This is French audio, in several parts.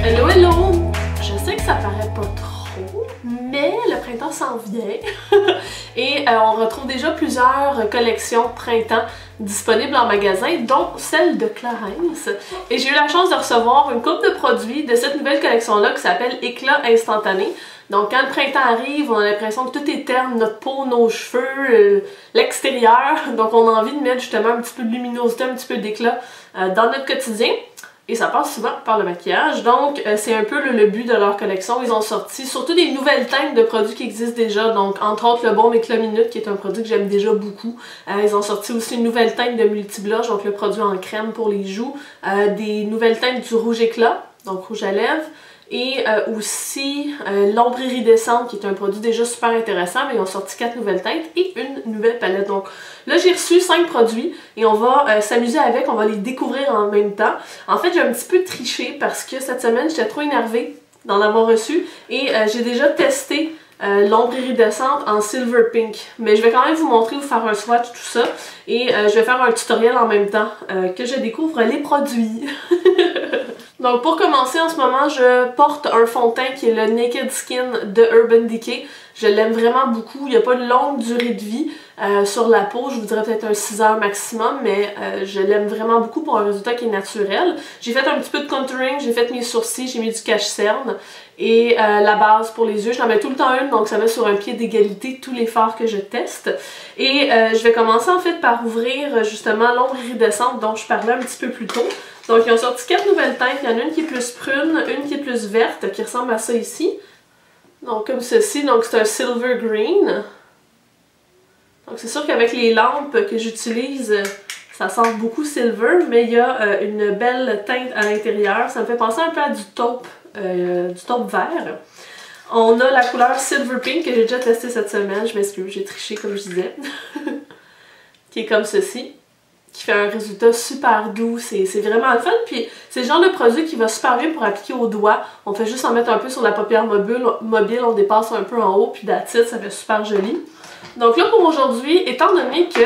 Hello, hello! Je sais que ça paraît pas trop, mais le printemps s'en vient et on retrouve déjà plusieurs collections printemps disponibles en magasin, dont celle de Clarins. Et j'ai eu la chance de recevoir une couple de produits de cette nouvelle collection-là qui s'appelle Éclat instantané. Donc quand le printemps arrive, on a l'impression que tout est terne, notre peau, nos cheveux, l'extérieur. Donc on a envie de mettre justement un petit peu de luminosité, un petit peu d'éclat dans notre quotidien. Et ça passe souvent par le maquillage, donc c'est un peu le but de leur collection. Ils ont sorti surtout des nouvelles teintes de produits qui existent déjà, donc entre autres le Baume Éclat Minute qui est un produit que j'aime déjà beaucoup. Ils ont sorti aussi une nouvelle teinte de multi-blush, donc le produit en crème pour les joues. Des nouvelles teintes du rouge éclat, donc rouge à lèvres. Et aussi l'ombre iridescente qui est un produit déjà super intéressant, mais ils ont sorti 4 nouvelles teintes et une nouvelle palette. Donc là j'ai reçu 5 produits et on va s'amuser avec, on va les découvrir en même temps. En fait j'ai un petit peu triché parce que cette semaine j'étais trop énervée d'en avoir reçu et j'ai déjà testé l'ombre iridescente en Silver Pink. Mais je vais quand même vous montrer, vous faire un swatch, tout ça. Et je vais faire un tutoriel en même temps que je découvre les produits. Donc pour commencer, en ce moment, je porte un fond de teint qui est le Naked Skin de Urban Decay. Je l'aime vraiment beaucoup. Il n'y a pas de longue durée de vie sur la peau. Je vous dirais peut-être un 6 heures maximum, mais je l'aime vraiment beaucoup pour un résultat qui est naturel. J'ai fait un petit peu de contouring, j'ai fait mes sourcils, j'ai mis du cache-cerne et la base pour les yeux. J'en mets tout le temps une, donc ça met sur un pied d'égalité tous les fards que je teste. Et je vais commencer en fait par ouvrir justement l'ombre iridescente dont je parlais un petit peu plus tôt. Donc ils ont sorti 4 nouvelles teintes. Il y en a une qui est plus prune, une qui est plus verte, qui ressemble à ça ici. Donc comme ceci, donc c'est un silver green. Donc c'est sûr qu'avec les lampes que j'utilise, ça sent beaucoup silver, mais il y a une belle teinte à l'intérieur. Ça me fait penser un peu à du taupe vert. On a la couleur Silver Pink que j'ai déjà testé cette semaine, je m'excuse, j'ai triché comme je disais. Qui est comme ceci. Qui fait un résultat super doux, c'est vraiment le fun, puis c'est le genre de produit qui va super bien pour appliquer au doigt. On fait juste en mettre un peu sur la paupière mobile, on dépasse un peu en haut, puis that's it, ça fait super joli. Donc là pour aujourd'hui, étant donné que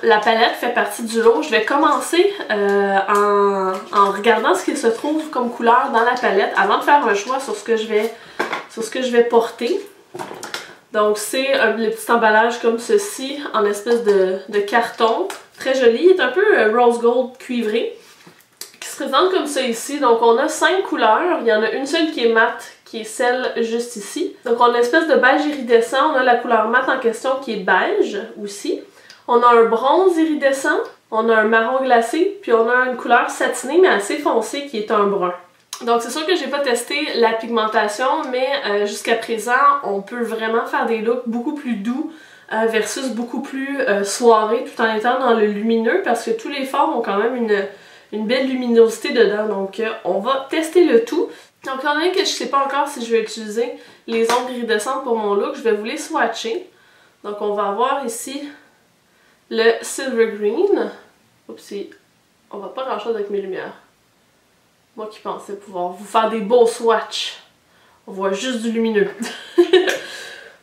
la palette fait partie du lot, je vais commencer en regardant ce qu'il se trouve comme couleur dans la palette avant de faire un choix sur ce que je vais porter. Donc c'est le petit emballage comme ceci, en espèce de carton, très joli. Il est un peu rose gold cuivré, qui se présente comme ça ici. Donc on a 5 couleurs, il y en a une seule qui est mate, qui est celle juste ici. Donc on a une espèce de beige iridescent, on a la couleur mate en question qui est beige aussi. On a un bronze iridescent, on a un marron glacé, puis on a une couleur satinée mais assez foncée qui est un brun. Donc c'est sûr que j'ai pas testé la pigmentation, mais jusqu'à présent, on peut vraiment faire des looks beaucoup plus doux versus beaucoup plus soirée tout en étant dans le lumineux parce que tous les fards ont quand même une belle luminosité dedans. Donc on va tester le tout. Donc étant donné que je sais pas encore si je vais utiliser les ombres iridescentes pour mon look, je vais vous les swatcher. Donc on va avoir ici le Silver Green. Oupsie, on va pas grand chose avec mes lumières. Moi qui pensais pouvoir vous faire des beaux swatchs. On voit juste du lumineux.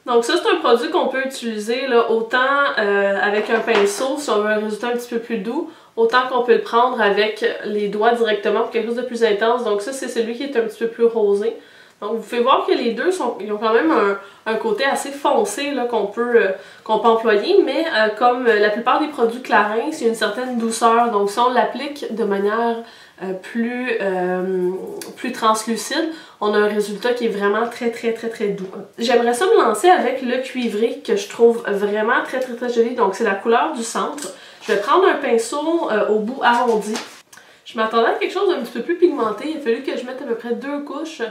Donc ça c'est un produit qu'on peut utiliser là, autant avec un pinceau si on veut un résultat un petit peu plus doux, autant qu'on peut le prendre avec les doigts directement pour quelque chose de plus intense. Donc ça c'est celui qui est un petit peu plus rosé. Donc vous pouvez voir que les deux ils ont quand même un côté assez foncé qu'on peut employer, mais comme la plupart des produits Clarins, il y a une certaine douceur. Donc si on l'applique de manière plus translucide, on a un résultat qui est vraiment très doux. J'aimerais ça me lancer avec le cuivré que je trouve vraiment très joli. Donc c'est la couleur du centre. Je vais prendre un pinceau au bout arrondi. Je m'attendais à quelque chose d'un petit peu plus pigmenté. Il a fallu que je mette à peu près 2 couches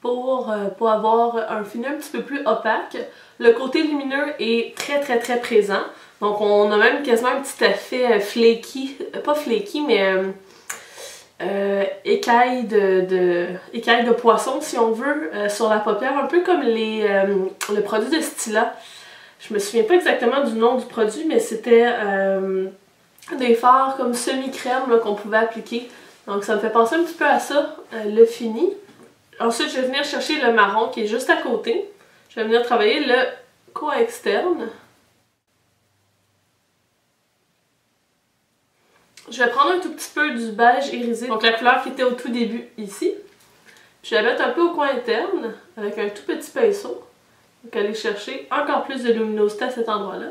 pour avoir un fini un petit peu plus opaque. Le côté lumineux est très présent. Donc on a même quasiment un petit effet flaky, pas flaky mais écaille de poisson si on veut sur la paupière, un peu comme le produit de Stila. Je me souviens pas exactement du nom du produit, mais c'était des fards comme semi-crème qu'on pouvait appliquer. Donc ça me fait penser un petit peu à ça, le fini. Ensuite, je vais venir chercher le marron qui est juste à côté. Je vais venir travailler le coin externe. Je vais prendre un tout petit peu du beige irisé, donc la couleur qui était au tout début ici. Je vais la mettre un peu au coin interne avec un tout petit pinceau. Donc aller chercher encore plus de luminosité à cet endroit-là.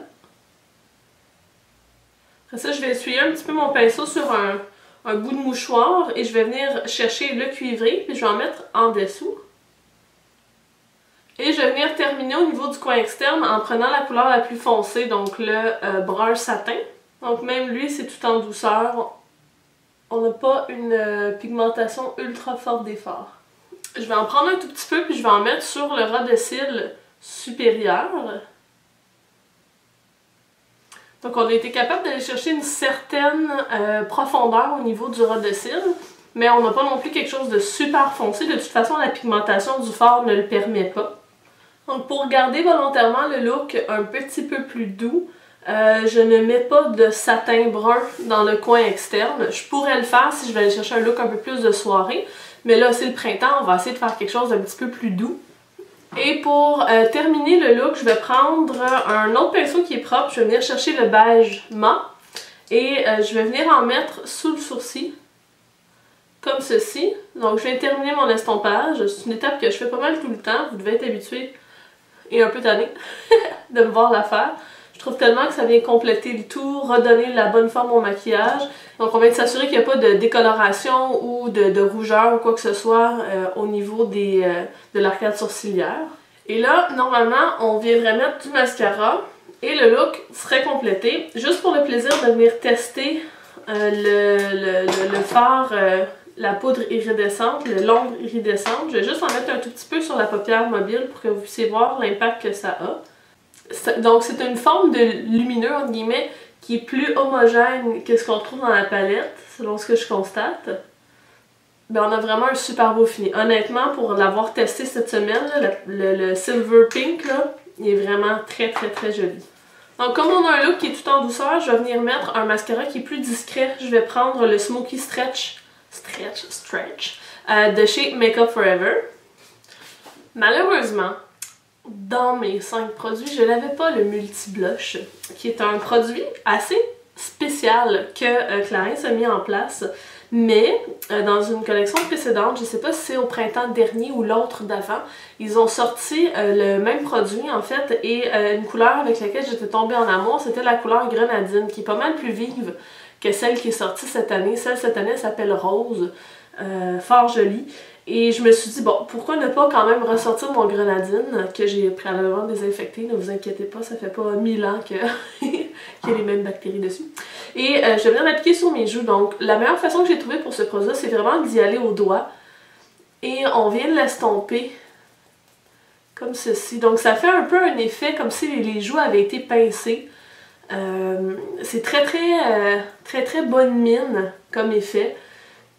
Après ça, je vais essuyer un petit peu mon pinceau sur un bout de mouchoir et je vais venir chercher le cuivré, puis je vais en mettre en dessous. Et je vais venir terminer au niveau du coin externe en prenant la couleur la plus foncée, donc le brun satin. Donc même lui, c'est tout en douceur. On n'a pas une pigmentation ultra forte des fards. Je vais en prendre un tout petit peu puis je vais en mettre sur le ras de cils supérieur. Donc on a été capable d'aller chercher une certaine profondeur au niveau du ras de cils, mais on n'a pas non plus quelque chose de super foncé. De toute façon, la pigmentation du fard ne le permet pas. Donc pour garder volontairement le look un petit peu plus doux, je ne mets pas de satin brun dans le coin externe. Je pourrais le faire si je vais aller chercher un look un peu plus de soirée, mais là c'est le printemps, on va essayer de faire quelque chose d'un petit peu plus doux. Et pour terminer le look, je vais prendre un autre pinceau qui est propre, je vais venir chercher le beige mat et je vais venir en mettre sous le sourcil, comme ceci. Donc je viens de terminer mon estompage, c'est une étape que je fais pas mal tout le temps, vous devez être habitué et un peu tanné de me voir la faire. Je trouve tellement que ça vient compléter le tout, redonner la bonne forme au maquillage. Donc on vient de s'assurer qu'il n'y a pas de décoloration ou de rougeur ou quoi que ce soit au niveau de l'arcade sourcilière. Et là, normalement, on viendrait mettre du mascara et le look serait complété. Juste pour le plaisir de venir tester le fard, la poudre iridescente, l'ombre iridescente. Je vais juste en mettre un tout petit peu sur la paupière mobile pour que vous puissiez voir l'impact que ça a. Donc c'est une forme de lumineux, entre guillemets, qui est plus homogène que ce qu'on trouve dans la palette, selon ce que je constate. Ben, on a vraiment un super beau fini. Honnêtement, pour l'avoir testé cette semaine, là, le Silver Pink, là, il est vraiment très joli. Donc comme on a un look qui est tout en douceur, je vais venir mettre un mascara qui est plus discret. Je vais prendre le Smoky Stretch de chez Makeup Forever. Malheureusement, dans mes 5 produits, je n'avais pas le Multi Blush, qui est un produit assez spécial que Clarins a mis en place. Mais dans une collection précédente, je ne sais pas si c'est au printemps dernier ou l'autre d'avant, ils ont sorti le même produit en fait et une couleur avec laquelle j'étais tombée en amour, c'était la couleur grenadine qui est pas mal plus vive que celle qui est sortie cette année. Celle cette année s'appelle Rose, fort jolie. Et je me suis dit, bon, pourquoi ne pas quand même ressortir mon grenadine que j'ai préalablement désinfecté, ne vous inquiétez pas, ça fait pas 1000 ans qu'il y a les mêmes bactéries dessus. Et je vais venir l'appliquer sur mes joues, donc la meilleure façon que j'ai trouvée pour ce produit, c'est vraiment d'y aller au doigt. Et on vient de l'estomper comme ceci. Donc ça fait un peu un effet comme si les joues avaient été pincées. C'est très bonne mine comme effet.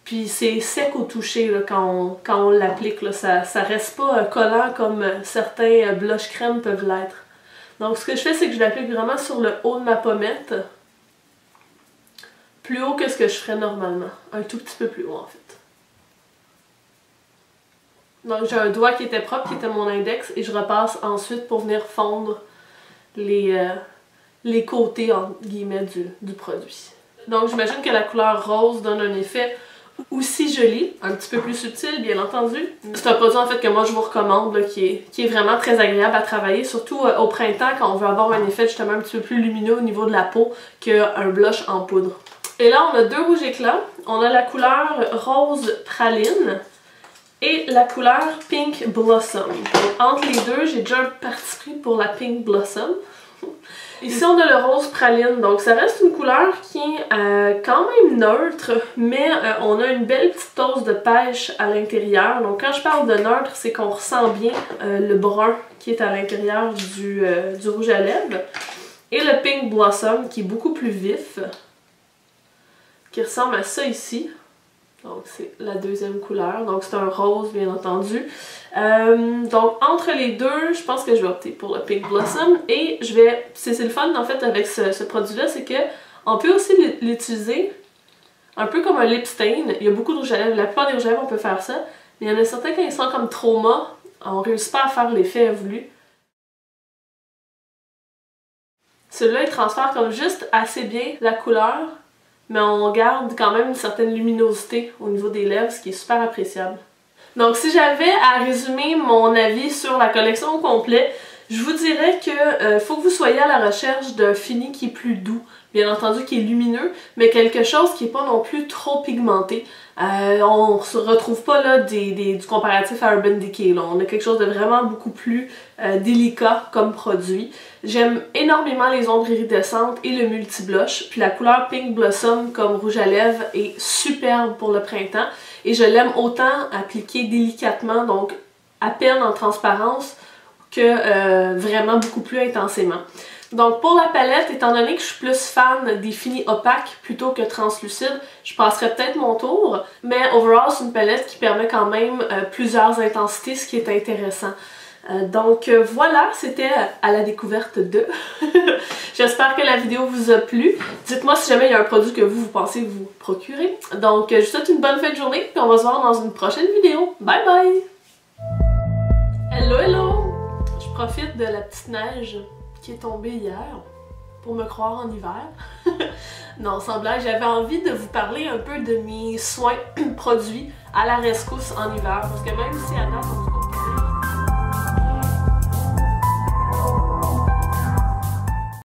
Puis c'est sec au toucher là, quand on l'applique. Ça reste pas collant comme certains blush crème peuvent l'être. Donc ce que je fais, c'est que je l'applique vraiment sur le haut de ma pommette. Plus haut que ce que je ferais normalement. Un tout petit peu plus haut en fait. Donc j'ai un doigt qui était propre, qui était mon index, et je repasse ensuite pour venir fondre les côtés entre guillemets du produit. Donc j'imagine que la couleur rose donne un effet aussi joli, un petit peu plus subtil bien entendu. C'est un produit en fait que moi je vous recommande, là, qui est vraiment très agréable à travailler, surtout au printemps quand on veut avoir un effet justement un petit peu plus lumineux au niveau de la peau qu'un blush en poudre. Et là on a deux rouges éclats, on a la couleur rose praline et la couleur Pink Blossom. Donc, entre les deux, j'ai déjà un parti pris pour la Pink Blossom. Ici, on a le rose praline, donc ça reste une couleur qui est quand même neutre, mais on a une belle petite dose de pêche à l'intérieur. Donc quand je parle de neutre, c'est qu'on ressent bien le brun qui est à l'intérieur du rouge à lèvres. Et le Pink Blossom qui est beaucoup plus vif, qui ressemble à ça ici. Donc c'est la deuxième couleur, donc c'est un rose bien entendu. Donc entre les deux, je pense que je vais opter pour le Pink Blossom et je vais... C'est le fun en fait avec ce produit-là, c'est que on peut aussi l'utiliser un peu comme un lip stain. Il y a beaucoup de rouge à lèvres, la plupart des rouges à lèvres on peut faire ça, mais il y en a certains quand ils sont comme trop mat, on réussit pas à faire l'effet voulu. Celui-là il transfère comme juste assez bien la couleur, mais on garde quand même une certaine luminosité au niveau des lèvres, ce qui est super appréciable. Donc si j'avais à résumer mon avis sur la collection au complet, je vous dirais que faut que vous soyez à la recherche d'un fini qui est plus doux, bien entendu qui est lumineux, mais quelque chose qui n'est pas non plus trop pigmenté. On ne se retrouve pas là du comparatif à Urban Decay. Là. On a quelque chose de vraiment beaucoup plus délicat comme produit. J'aime énormément les ombres iridescentes et le multi-blush, puis la couleur Pink Blossom comme rouge à lèvres est superbe pour le printemps, et je l'aime autant appliquer délicatement, donc à peine en transparence, que vraiment beaucoup plus intensément. Donc pour la palette, étant donné que je suis plus fan des finis opaques plutôt que translucides, je passerais peut-être mon tour, mais overall c'est une palette qui permet quand même plusieurs intensités, ce qui est intéressant. Donc voilà, c'était à la découverte de. J'espère que la vidéo vous a plu. Dites-moi si jamais il y a un produit que vous pensez vous procurer. Donc je vous souhaite une bonne fin de journée, puis on va se voir dans une prochaine vidéo. Bye bye! Hello hello! Je profite de la petite neige qui est tombée hier pour me croire en hiver. Non, sans blague, j'avais envie de vous parler un peu de mes soins produits à la rescousse en hiver, parce que même si